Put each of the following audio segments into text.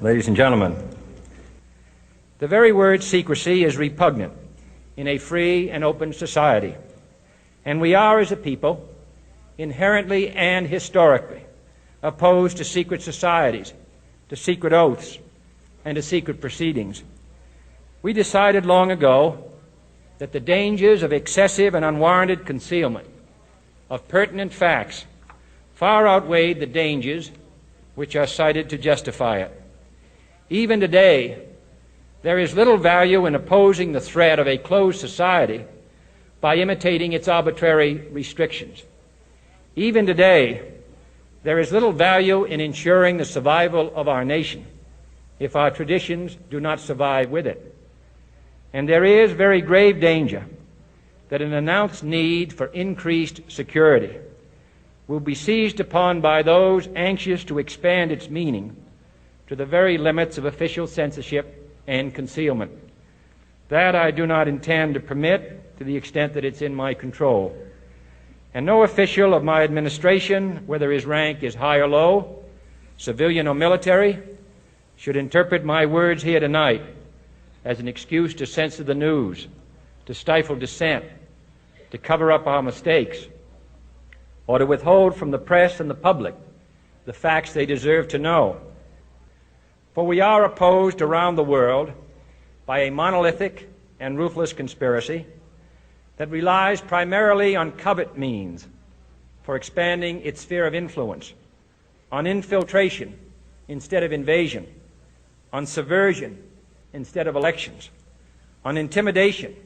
Ladies and gentlemen, the very word secrecy is repugnant in a free and open society, and we are, as a people, inherently and historically opposed to secret societies, to secret oaths, and to secret proceedings. We decided long ago that the dangers of excessive and unwarranted concealment of pertinent facts far outweighed the dangers which are cited to justify it. Even today, there is little value in opposing the threat of a closed society by imitating its arbitrary restrictions. Even today, there is little value in ensuring the survival of our nation if our traditions do not survive with it. And there is very grave danger that an announced need for increased security will be seized upon by those anxious to expand its meaning to the very limits of official censorship and concealment. That I do not intend to permit to the extent that it's in my control. And no official of my administration, whether his rank is high or low, civilian or military, should interpret my words here tonight as an excuse to censor the news, to stifle dissent, to cover up our mistakes, or to withhold from the press and the public the facts they deserve to know. For we are opposed around the world by a monolithic and ruthless conspiracy that relies primarily on covert means for expanding its sphere of influence, on infiltration instead of invasion, on subversion instead of elections, on intimidation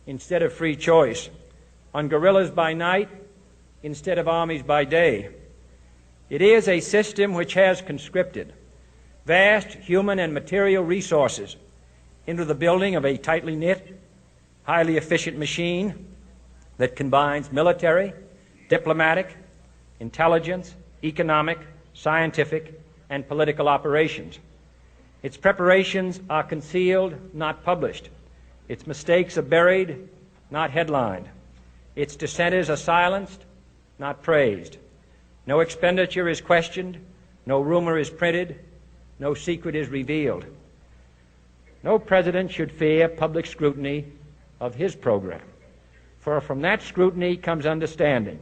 instead of free choice, on guerrillas by night instead of armies by day. It is a system which has conscripted vast human and material resources into the building of a tightly knit, highly efficient machine that combines military, diplomatic, intelligence, economic, scientific, and political operations. Its preparations are concealed, not published. Its mistakes are buried, not headlined. Its dissenters are silenced, not praised. No expenditure is questioned, no rumor is printed, no secret is revealed. No president should fear public scrutiny of his program, for from that scrutiny comes understanding,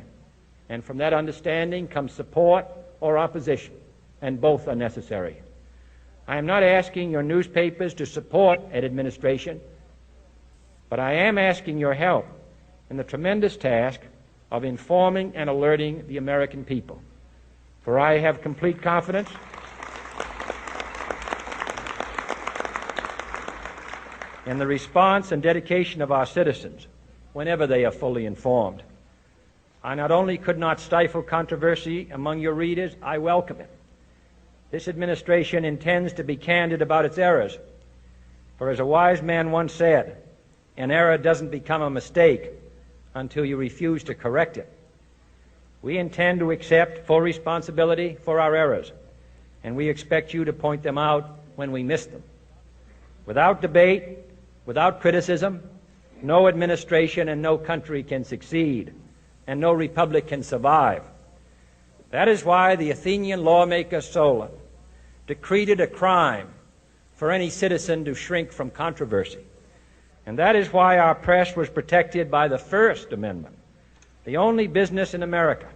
and from that understanding comes support or opposition, and both are necessary. I am not asking your newspapers to support an administration, but I am asking your help in the tremendous task of informing and alerting the American people. For I have complete confidence in the response and dedication of our citizens whenever they are fully informed. I not only could not stifle controversy among your readers, I welcome it. This administration intends to be candid about its errors. For as a wise man once said, an error doesn't become a mistake until you refuse to correct it. We intend to accept full responsibility for our errors, and we expect you to point them out when we miss them. Without debate, without criticism, no administration and no country can succeed, and no republic can survive. That is why the Athenian lawmaker Solon decreed it a crime for any citizen to shrink from controversy. And that is why our press was protected by the First Amendment, the only business in America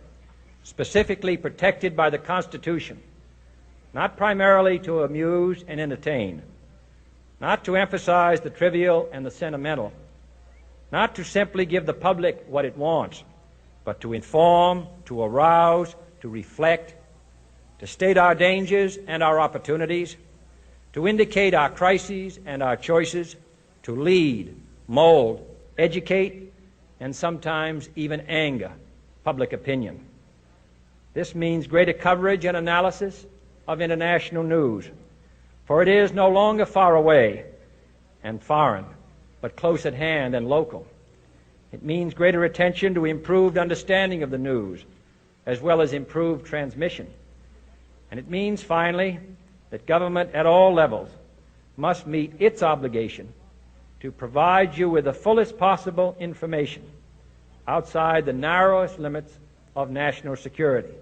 specifically protected by the Constitution, not primarily to amuse and entertain, not to emphasize the trivial and the sentimental, not to simply give the public what it wants, but to inform, to arouse, to reflect, to state our dangers and our opportunities, to indicate our crises and our choices, to lead, mold, educate, and sometimes even anger public opinion. This means greater coverage and analysis of international news, for it is no longer far away and foreign, but close at hand and local. It means greater attention to improved understanding of the news, as well as improved transmission. And it means, finally, that government at all levels must meet its obligation to provide you with the fullest possible information outside the narrowest limits of national security.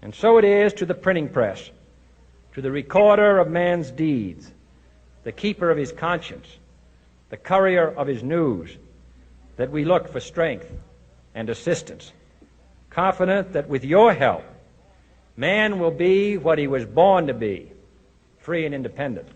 And so it is to the printing press, to the recorder of man's deeds, the keeper of his conscience, the courier of his news, that we look for strength and assistance, confident that with your help, man will be what he was born to be, free and independent.